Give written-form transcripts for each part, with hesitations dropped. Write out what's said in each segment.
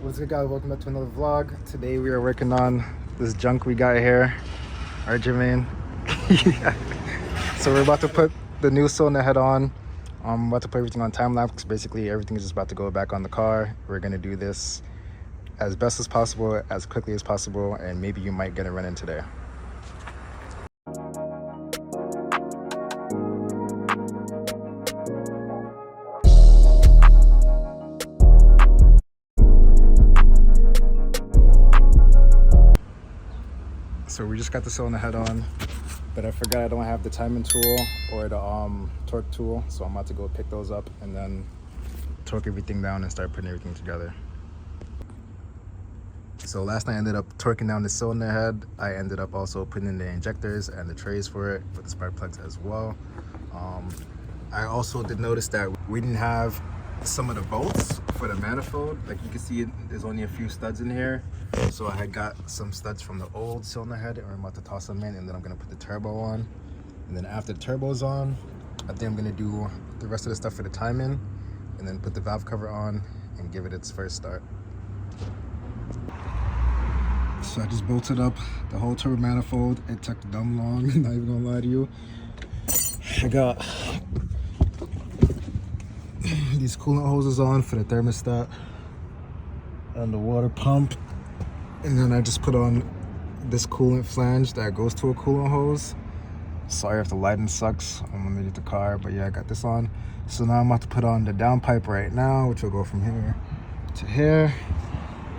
What's good, guys? Welcome back to another vlog. Today we are working on this junk we got here, our Jermaine. So we're about to put the new cylinder head on. I'm about to put everything on time lapse. Basically, everything is just about to go back on the car. We're gonna do this as best as possible, as quickly as possible, and maybe you might get a run-in today. So we just got the cylinder head on, but I forgot I don't have the timing tool or the torque tool, so I'm about to go pick those up and then torque everything down and start putting everything together. So last night I ended up torquing down the cylinder head. I ended up also putting in the injectors and the trays for it, for the spark plugs as well. I also did notice that we didn't have some of the bolts for the manifold. Like you can see, there's only a few studs in here. So I had got some studs from the old cylinder head and I'm about to toss them in, and then I'm gonna put the turbo on. And then after the turbo's on, I think I'm gonna do the rest of the stuff for the timing and then put the valve cover on and give it its first start. So I just bolted up the whole turbo manifold. It took dumb long, not even gonna lie to you. I got these coolant hoses on for the thermostat and the water pump. And then I just put on this coolant flange that goes to a coolant hose. Sorry if the lighting sucks, I'm underneath the car, but yeah, I got this on. So now I'm about to put on the down pipe right now, which will go from here to here.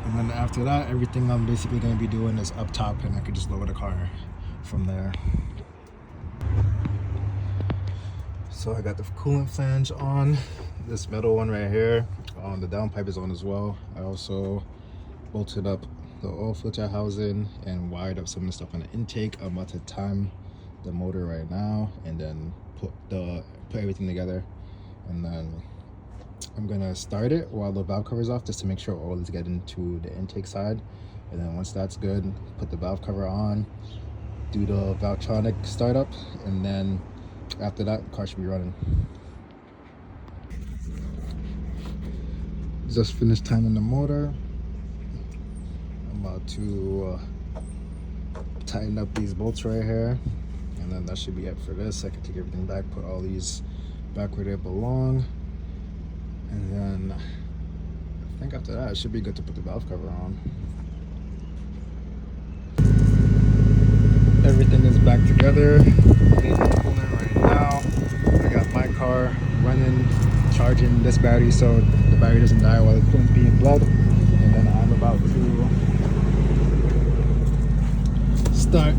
And then after that, everything I'm basically gonna be doing is up top, and I could just lower the car from there. So I got the coolant flange on, this metal one right here. The down pipe is on as well. I also bolted up the oil filter housing and wired up some of the stuff on the intake. I'm about to time the motor right now and then put everything together, and then I'm gonna start it while the valve cover is off, just to make sure oil is getting to the intake side. And then once that's good, put the valve cover on, do the Valvetronic startup, and then after that, the car should be running. Just finished timing the motor. I'm about to tighten up these bolts right here, and then that should be it for this. I can take everything back, put all these back where they belong, and then I think after that it should be good to put the valve cover on. Everything is back together. Right now I got my car running, charging this battery so the battery doesn't die while the coolant's being bled. And then I'm about to start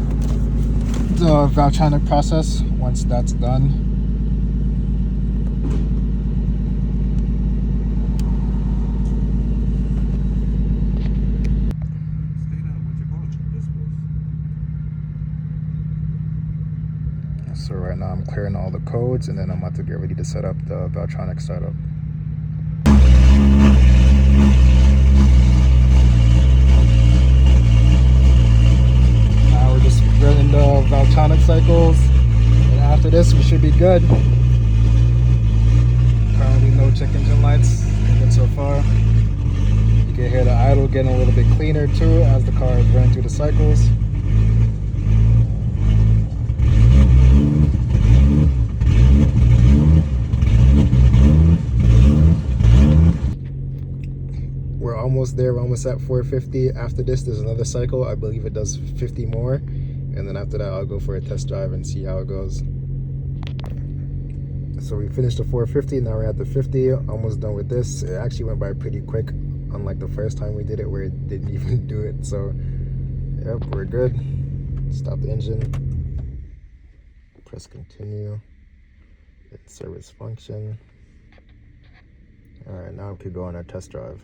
the Valvetronic process. Once that's done, so right now I'm clearing all the codes, and then I'm about to get ready to set up the Valvetronic startup. Now we're just running the Valvetronic cycles, and after this we should be good. Currently no check engine lights, good so far. You can hear the idle getting a little bit cleaner too as the car is running through the cycles. We're almost there. We're almost at 450. After this, there's another cycle. I believe it does 50 more. And then after that, I'll go for a test drive and see how it goes. So we finished the 450. Now we're at the 50. Almost done with this. It actually went by pretty quick, unlike the first time we did it where it didn't even do it. So, yep, we're good. Stop the engine. Press continue. Hit service function. All right, now we could go on our test drive.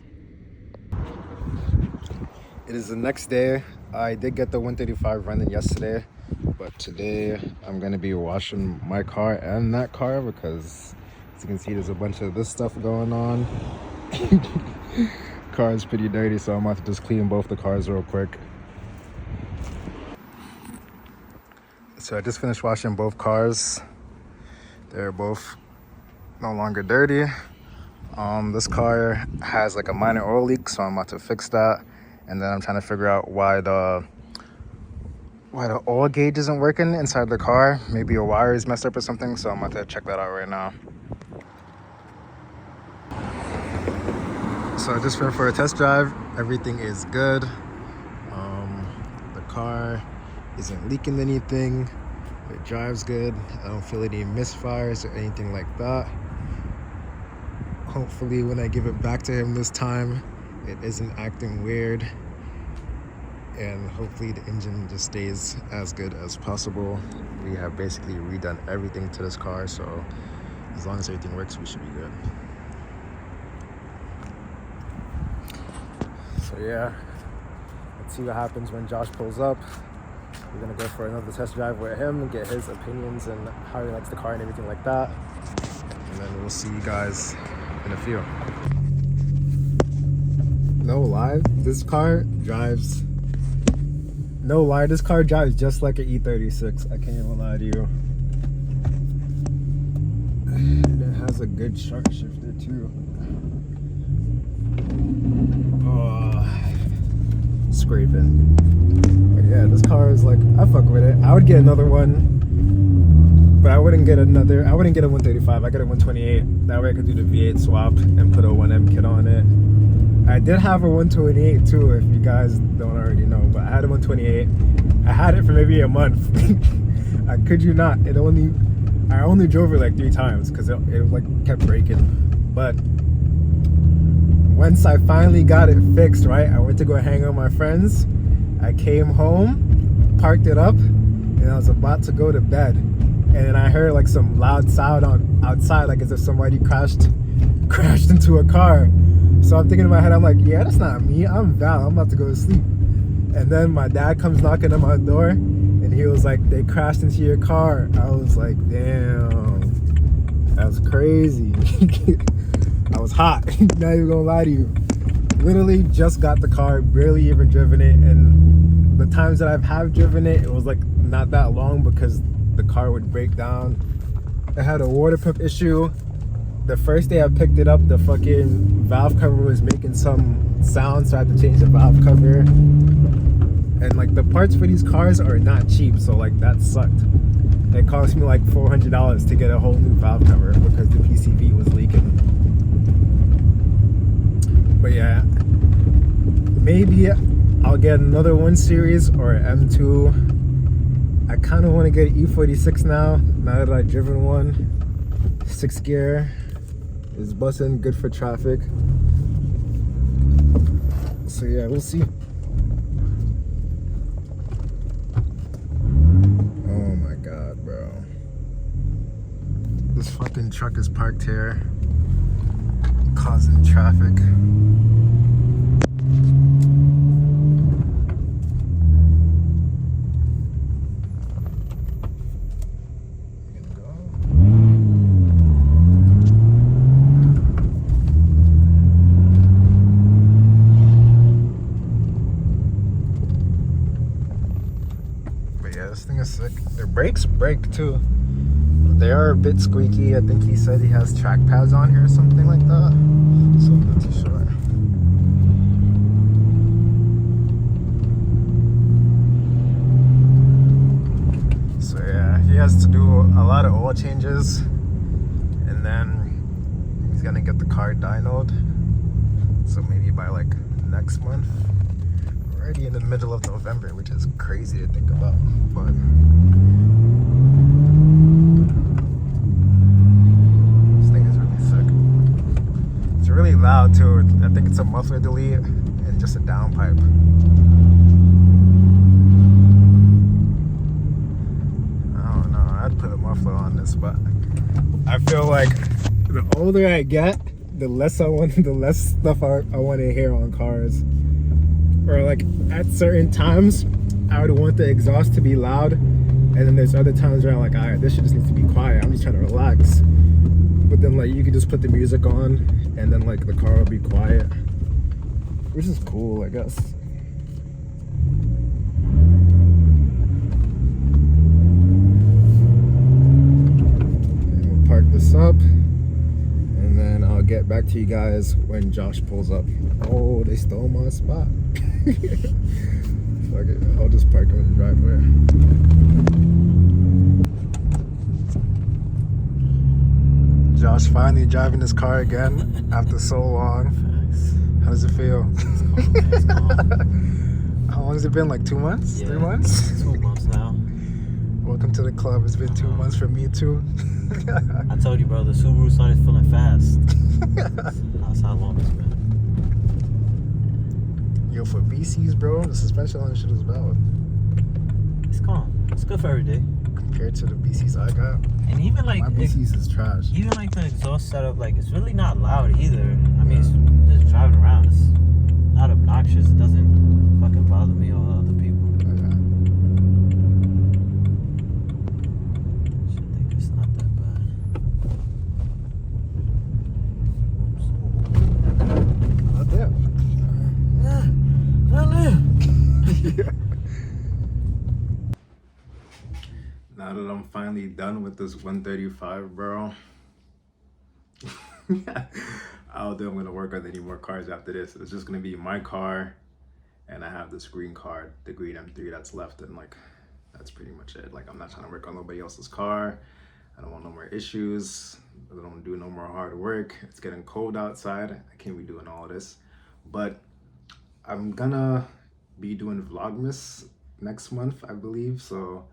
It is the next day. I did get the 135 running yesterday, but today I'm gonna be washing my car and that car because, as you can see, there's a bunch of this stuff going on. Car is pretty dirty, so I'm about to just clean both the cars real quick. So I just finished washing both cars. They're both no longer dirty. This car has like a minor oil leak, so I'm about to fix that. And then I'm trying to figure out why the oil gauge isn't working inside the car. Maybe a wire is messed up or something, so I'm about to check that out right now. So I just went for a test drive. Everything is good. The car isn't leaking anything. It drives good. I don't feel any misfires or anything like that. Hopefully when I give it back to him this time, it isn't acting weird. And hopefully the engine just stays as good as possible. We have basically redone everything to this car, so as long as everything works, we should be good. So yeah, let's see what happens when Josh pulls up. We're gonna go for another test drive with him and get his opinions and how he likes the car and everything like that. And then we'll see you guys in a few. No lie, this car drives just like an E36. I can't even lie to you. And it has a good sharp shifter too. Scraping. But yeah, this car is like, I fuck with it. I would get another one, but I wouldn't get a 135. I get a 128. That way I could do the V8 swap and put a 1M kit on it. I did have a 128 too, if you guys don't already know, but I had a 128. I had it for maybe a month. I kid you not. I only drove it like 3 times because it like kept breaking. But once I finally got it fixed, right, I went to go hang out with my friends. I came home, parked it up, and I was about to go to bed. And then I heard like some loud sound outside, like as if somebody crashed into a car. So I'm thinking in my head, I'm like, yeah, that's not me. I'm Val. I'm about to go to sleep. And then my dad comes knocking on my door, and he was like, they crashed into your car. I was like, damn, that's crazy. I was hot. Not even gonna lie to you. Literally just got the car, barely even driven it, and the times that have driven it, it was like not that long because the car would break down. I had a water pump issue. The first day I picked it up, the fucking valve cover was making some sound, so I had to change the valve cover. And like the parts for these cars are not cheap, so like that sucked. It cost me like $400 to get a whole new valve cover because the PCV was leaking. But yeah, maybe I'll get another 1 Series or an M2. I kind of want to get an E46 now that I've driven one. 6 gear is busting, good for traffic. So yeah, we'll see. Oh my god, bro. This fucking truck is parked here, causing traffic. This thing is sick. Their brakes break too. They are a bit squeaky. I think he said he has track pads on here or something like that, so I'm not too sure. So yeah, he has to do a lot of oil changes, and then he's gonna get the car dynoed, so maybe by like next month. Already in the middle of November, which is crazy to think about, but this thing is really sick. It's really loud too. I think it's a muffler delete and just a downpipe. I don't know, I'd put a muffler on this, but I feel like the older I get, the less stuff I want to hear on cars. Or like at certain times I would want the exhaust to be loud, and then there's other times where I'm like, alright, this shit just needs to be quiet, I'm just trying to relax. But then like you could just put the music on and then like the car will be quiet, which is cool, I guess. And we'll park this up, and then I'll get get back to you guys when Josh pulls up. Oh, they stole my spot. Fuck it, I'll just park on the driveway. Josh finally driving his car again after so long. How does it feel? It's calm. How long has it been? Like 2 months? Yeah, 3 months? 2 months now. Welcome to the club. It's been 2 months for me too. I told you, bro, the Subaru started feeling fast. That's how long it's been. Yo, for BCs, bro, the suspension on this shit is valid. It's calm. It's good for every day. Compared to the BCs I got, And even like my BCs is trash. even like the exhaust setup, like it's really not loud either. I mean, it's just driving around. It's not obnoxious. It doesn't fucking bother me or other people. I think it's not that bad. Not there. Yeah. Now that I'm finally done with this 135, bro, I don't think I'm gonna work on any more cars after this. It's just gonna be my car, and I have this green card, the green M3 that's left, and like that's pretty much it. Like I'm not trying to work on nobody else's car. I don't want no more issues. I don't want to do no more hard work. It's getting cold outside. I can't be doing all of this, but I'm gonna be doing Vlogmas next month, I believe. So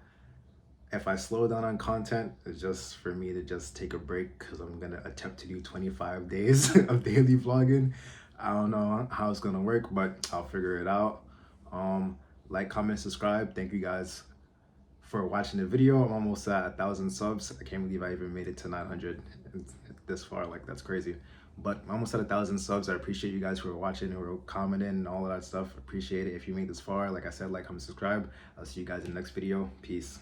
if I slow down on content, it's just for me to just take a break because I'm gonna attempt to do 25 days of daily vlogging. I don't know how it's gonna work, but I'll figure it out. Like, comment, subscribe. Thank you guys for watching the video. I'm almost at 1,000 subs. I can't believe I even made it to 900 this far. Like, that's crazy. But I'm almost at 1,000 subs. I appreciate you guys who are watching, who are commenting and all of that stuff. Appreciate it. If you made this far, like I said, like, comment, subscribe. I'll see you guys in the next video. Peace.